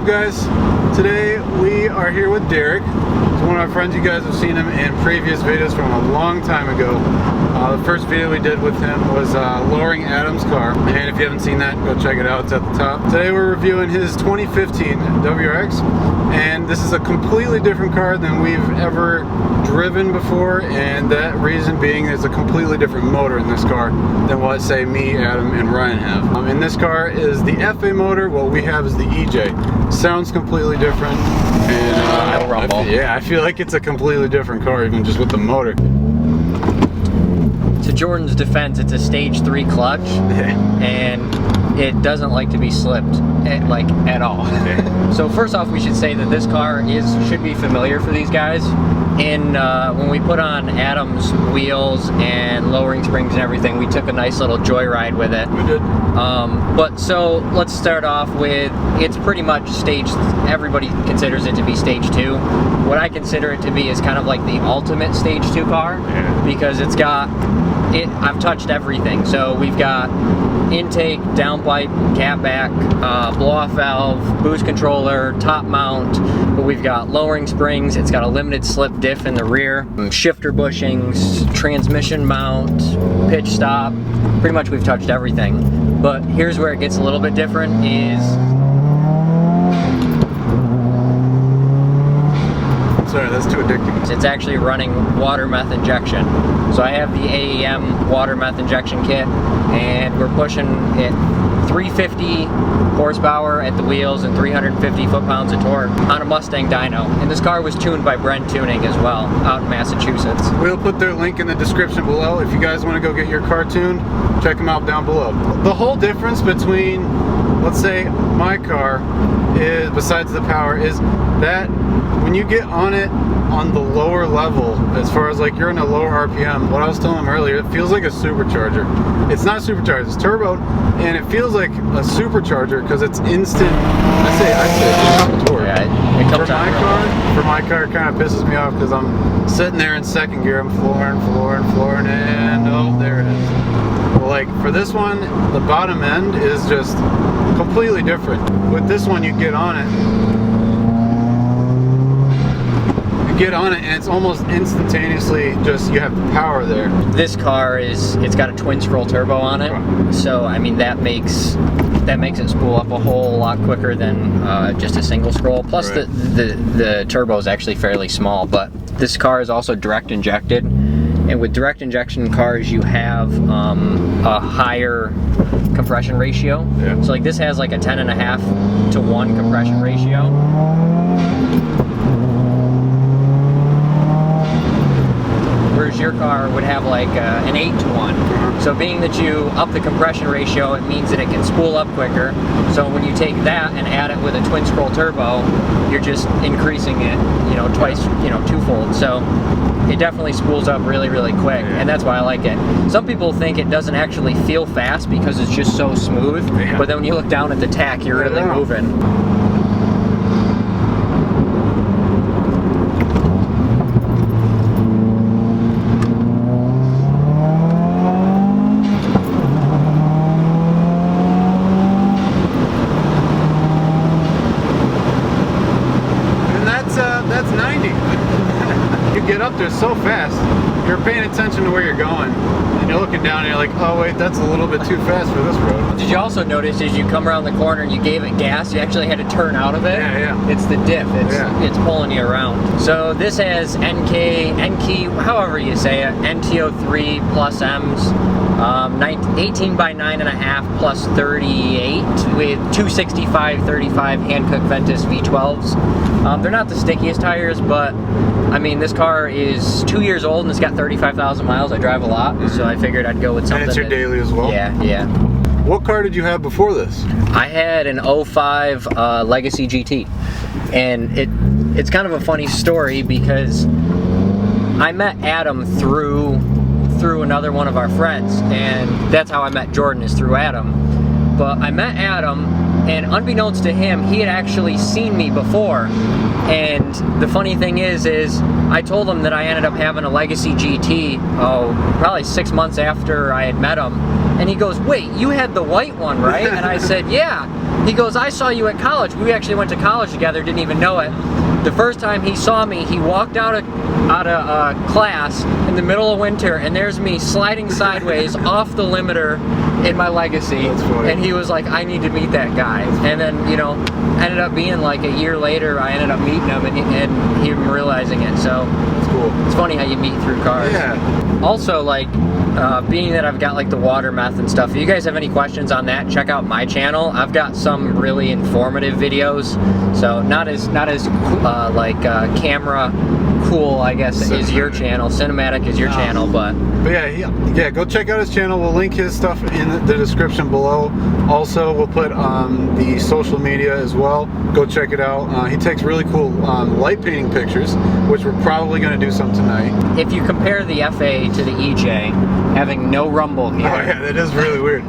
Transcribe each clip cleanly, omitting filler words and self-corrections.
guys? Today we are here with Derek. He's one of our friends. You guys have seen him in previous videos from a long time ago. The first video we did with him was lowering Adam's car, and if you haven't seen that, go check it out. It's at the top. Today we're reviewing his 2015 WRX, and this is a completely different car than we've ever driven before, and that reason being there's a completely different motor in this car than what, say, me, Adam, and Ryan have. In this car is the FA motor, what we have is the EJ. Sounds completely different, and I feel like it's a completely different car even just with the motor. To Jordan's defense, it's a stage 3 clutch, and it doesn't like to be slipped at all. So first off, we should say that this car should be familiar for these guys. And when we put on Adam's wheels and lowering springs and everything, we took a nice little joyride with it. We did. But so let's start off with, it's pretty much everybody considers it to be stage 2. What I consider it to be is kind of like the ultimate stage 2 car, because it's got, I've touched everything. So we've got intake, downpipe, catback, blow-off valve, boost controller, top mount, but we've got lowering springs, it's got a limited slip diff in the rear, shifter bushings, transmission mount, pitch stop. Pretty much we've touched everything. But here's where it gets a little bit different is... Sorry, that's too addicting. It's actually running water meth injection. So I have the AEM water meth injection kit, and we're pushing it 350 horsepower at the wheels and 350 foot-pounds of torque on a Mustang dyno. And this car was tuned by Bren Tuning as well, out in Massachusetts. We'll put their link in the description below. If you guys want to go get your car tuned, check them out down below. The whole difference between, let's say, my car is, besides the power, is that when you get on it on the lower level, as far as like you're in a lower RPM, what I was telling him earlier, it feels like a supercharger. It's not supercharged, it's turboed, and it feels like a supercharger because it's instant. I say torque. Yeah, it comes For my car, it kind of pisses me off because I'm sitting there in second gear, I'm flooring, and oh, there it is. Well, like for this one, the bottom end is just completely different. With this one, you get on it. And it's almost instantaneously just, you have the power there. This car it's got a twin scroll turbo on it, so I mean that makes it spool up a whole lot quicker than just a single scroll. Plus the turbo is actually fairly small, but this car is also direct injected, and with direct injection cars you have a higher compression ratio. So like this has like a 10.5 to 1 compression ratio. Whereas your car would have like an 8 to 1. So being that you up the compression ratio, it means that it can spool up quicker. So when you take that and add it with a twin scroll turbo, you're just increasing it, twice, twofold. So it definitely spools up really, really quick, and that's why I like it. Some people think it doesn't actually feel fast because it's just so smooth, but then when you look down at the tach, you're really moving. That's 90. You get up there so fast, you're paying attention to where you're going, and you're looking down and you're like, oh wait, that's a little bit too fast for this road. Did you also notice as you come around the corner and you gave it gas, you actually had to turn out of it? Yeah. It's the diff, it's pulling you around. So this has NK, however you say it, NTO3 plus M's, 18 by 9.5 plus 38 with 265 35 Hankook Ventus V12s. They're not the stickiest tires, but I mean this car is 2 years old and it's got 35,000 miles. I drive a lot, so I figured I'd go with something. And it's your daily as well? Yeah. What car did you have before this? I had an 05 Legacy GT, and it's kind of a funny story because I met Adam through another one of our friends, and that's how I met Jordan, is through Adam. But I met Adam, and unbeknownst to him, he had actually seen me before. And the funny thing is I told him that I ended up having a Legacy GT, probably 6 months after I had met him. And he goes, wait, you had the white one, right? And I said, yeah. He goes, I saw you at college. We actually went to college together, didn't even know it. The first time he saw me, he walked out of class in the middle of winter, and there's me sliding sideways off the limiter in my Legacy. That's funny. And he was like, I need to meet that guy. And then, you know, ended up being like a year later, I ended up meeting him and him realizing it. So That's cool. it's funny how you meet through cars. Yeah. Also, like, being that I've got like the water meth and stuff, if you guys have any questions on that, check out my channel. I've got some really informative videos, so not as camera cool, I guess, is your channel. Cinematic is your channel, but yeah, go check out his channel. We'll link his stuff in the description below. Also, we'll put the social media as well. Go check it out. He takes really cool light painting pictures, which we're probably going to do some tonight. if you compare the FA to the EJ, having no rumble here. Oh yeah, that is really weird.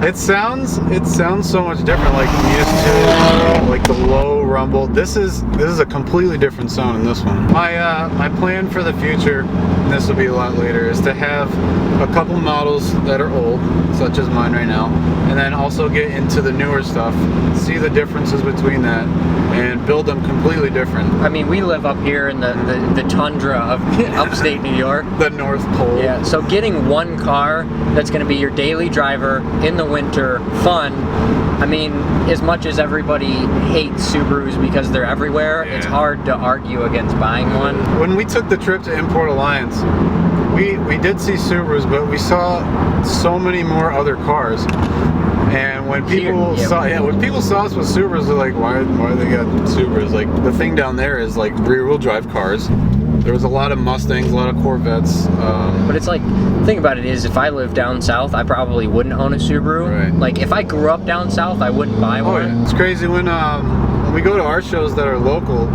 It sounds so much different, like I'm used to, like the low rumble. This is a completely different sound in this one. My plan for the future, and this will be a lot later, is to have a couple models that are old, such as mine right now, and then also get into the newer stuff, see the differences between that, and build them completely different. I mean, we live up here in the tundra of upstate New York. The North Pole. Yeah, so getting one car that's going to be your daily driver in the winter, fun. I mean, as much as everybody hates Subarus because they're everywhere, it's hard to argue against buying one. When we took the trip to Import Alliance, we did see Subarus, but we saw so many more other cars. And when people when people saw us with Subarus, they're like, why they got Subarus? Like, the thing down there is like rear-wheel drive cars. There was a lot of Mustangs, a lot of Corvettes. But it's like, the thing about it is, if I lived down south, I probably wouldn't own a Subaru. Right. Like, if I grew up down south, I wouldn't buy one. Yeah. It's crazy when we go to our shows that are local.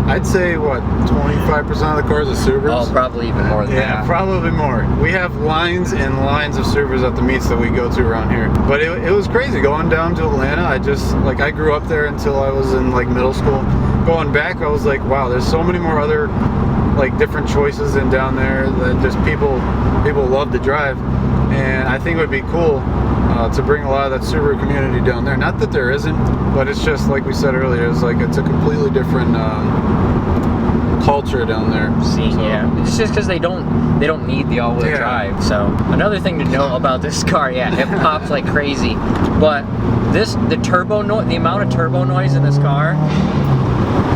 I'd say, what, 25% of the cars are Subarus? Oh, probably even more than that. Yeah, probably more. We have lines and lines of Subarus at the meets that we go to around here. But it was crazy going down to Atlanta. I grew up there until I was in like middle school. Going back, I was like, wow, there's so many more other like different choices in down there that just people love to drive. And I think it would be cool to bring a lot of that Subaru community down there. Not that there isn't, but it's just like we said earlier, it's a completely different culture down there. Yeah, it's just because they don't need the all-wheel drive. So another thing to know about this car, it pops like crazy. But the amount of turbo noise in this car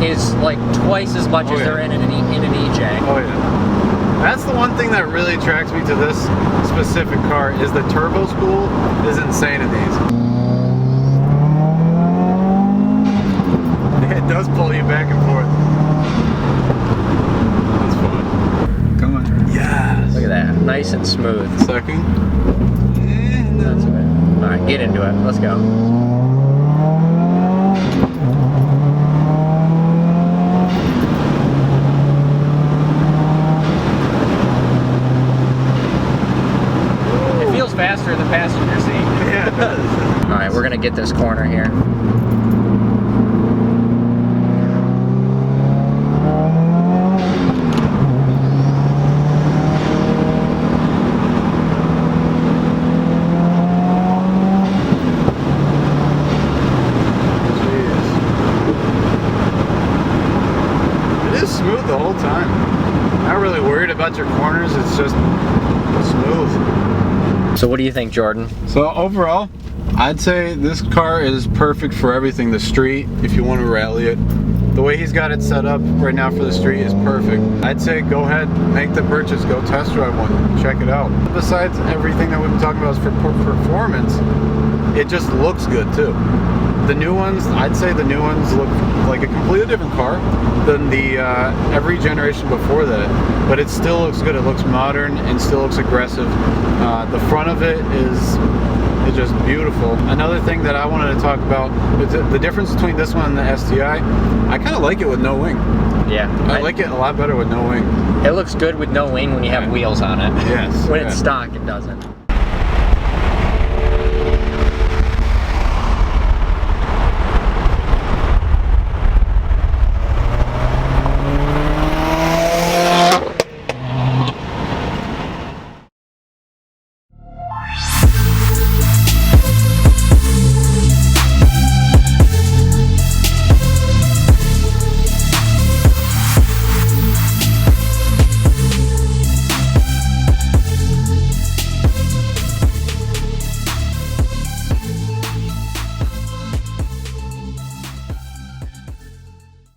is like twice as much as they're in an EJ. Oh yeah. That's the one thing that really attracts me to this specific car, is the turbo spool is insane in these. It does pull you back and forth. That's fun. Come on. Yes. Look at that, nice and smooth. Second. That's it. All right, get into it. Let's go. Faster in the passenger seat. Yeah, it does. All right, we're gonna get this corner here. Jeez. It is smooth the whole time. Not really worried about your corners. It's just smooth. So what do you think, Jordan? So overall, I'd say this car is perfect for everything. The street, if you want to rally it. The way he's got it set up right now for the street is perfect. I'd say go ahead, make the purchase, go test drive one, check it out. Besides everything that we've been talking about is for performance, it just looks good too. The new ones, I'd say the new ones look like a completely different car than the every generation before that, but it still looks good. It looks modern and still looks aggressive. The front of it is just beautiful. Another thing that I wanted to talk about is the difference between this one and the STI. I kind of like it with no wing. Yeah. I like it a lot better with no wing. It looks good with no wing when you have wheels on it. Yes. When it's stock, it doesn't.